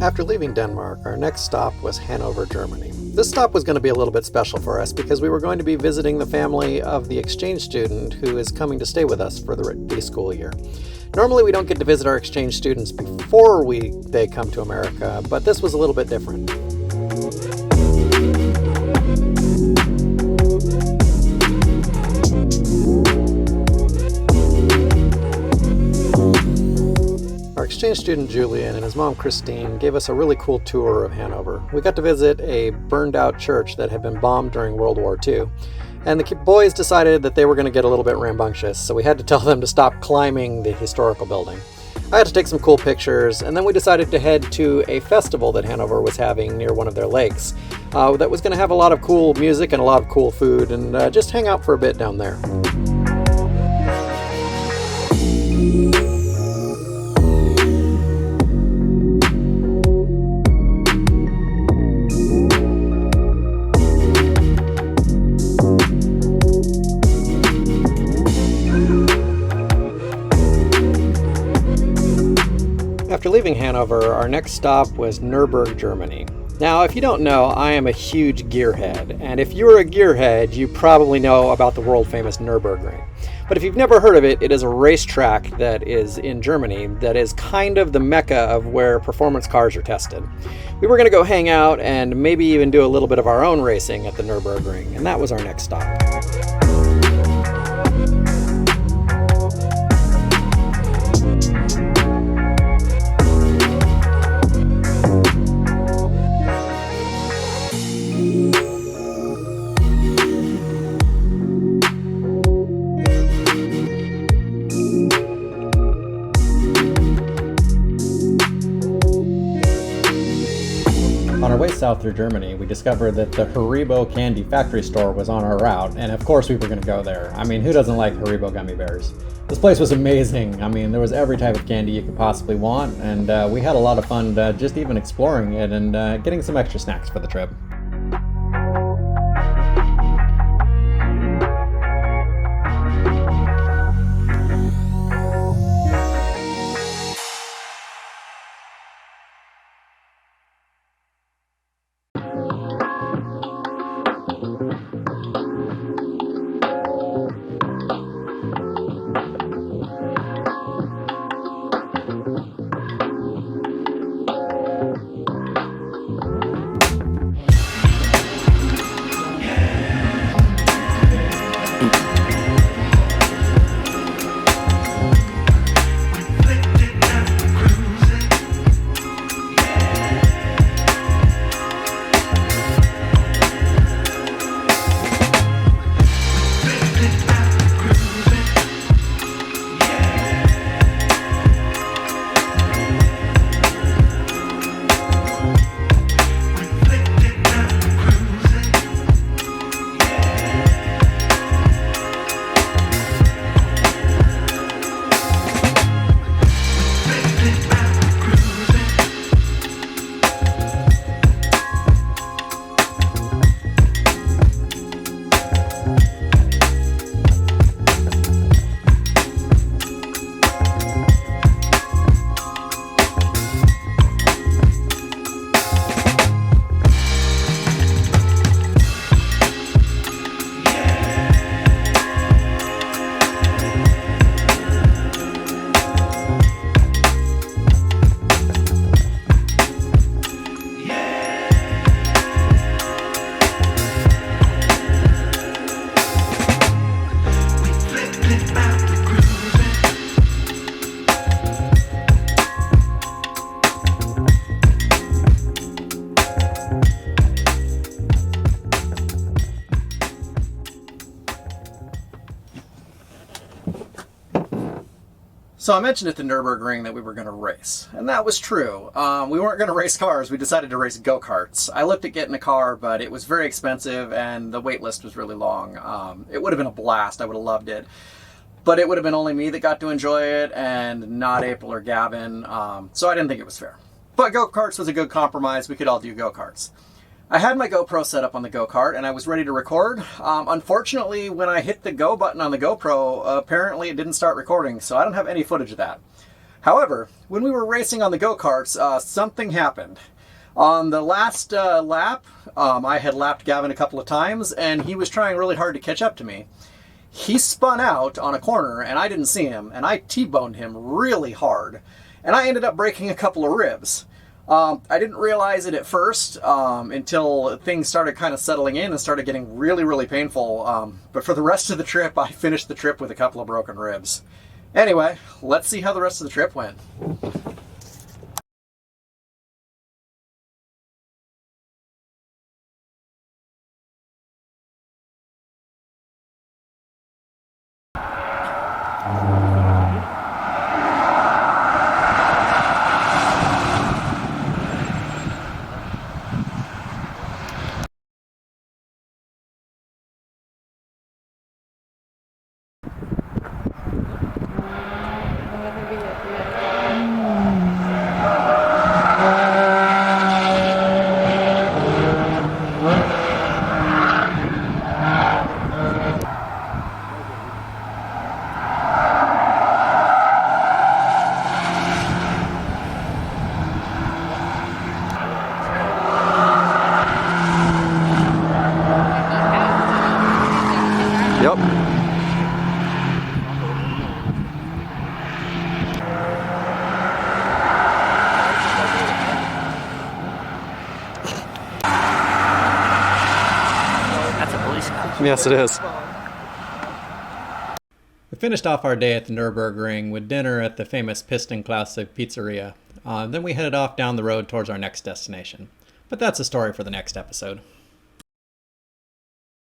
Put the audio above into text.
After leaving Denmark, our next stop was Hanover, Germany. This stop was going to be a little bit special for us because we were going to be visiting the family of the exchange student who is coming to stay with us for the school year. Normally we don't get to visit our exchange students before they come to America, but this was a little bit different. Our exchange student Julian and his mom Christine gave us a really cool tour of Hanover. We got to visit a burned out church that had been bombed during World War II. And the boys decided that they were going to get a little bit rambunctious, so we had to tell them to stop climbing the historical building. I had to take some cool pictures, and then we decided to head to a festival that Hanover was having near one of their lakes that was going to have a lot of cool music and a lot of cool food, and just hang out for a bit down there. After leaving Hanover, our next stop was Nurburgring, Germany. Now, if you don't know, I am a huge gearhead, and if you're a gearhead, you probably know about the world-famous Nurburgring. But if you've never heard of it, it is a racetrack that is in Germany that is kind of the mecca of where performance cars are tested. We were going to go hang out and maybe even do a little bit of our own racing at the Nurburgring, and that was our next stop. On our way south through Germany, we discovered that the Haribo candy factory store was on our route, and of course we were going to go there. I mean, who doesn't like Haribo gummy bears? This place was amazing. I mean, there was every type of candy you could possibly want, and we had a lot of fun just even exploring it and getting some extra snacks for the trip. So I mentioned at the Nurburgring that we were going to race, and that was true. We weren't going to race cars, we decided to race go-karts. I looked at getting a car, but it was very expensive and the wait list was really long. It would have been a blast, I would have loved it. But it would have been only me that got to enjoy it and not April or Gavin, so I didn't think it was fair. But go-karts was a good compromise, we could all do go-karts. I had my GoPro set up on the go-kart and I was ready to record. Unfortunately, when I hit the go button on the GoPro, apparently it didn't start recording, so I don't have any footage of that. However, when we were racing on the go-karts, something happened. On the last lap, I had lapped Gavin a couple of times, and he was trying really hard to catch up to me. He spun out on a corner, and I didn't see him, and I T-boned him really hard, and I ended up breaking a couple of ribs. I didn't realize it at first until things started kind of settling in and started getting really, really painful. But for the rest of the trip, I finished the trip with a couple of broken ribs. Anyway, let's see how the rest of the trip went. Yep. That's a police car. Yes, it is. We finished off our day at the Nurburgring with dinner at the famous Piston Classic Pizzeria. Then we headed off down the road towards our next destination. But that's a story for the next episode.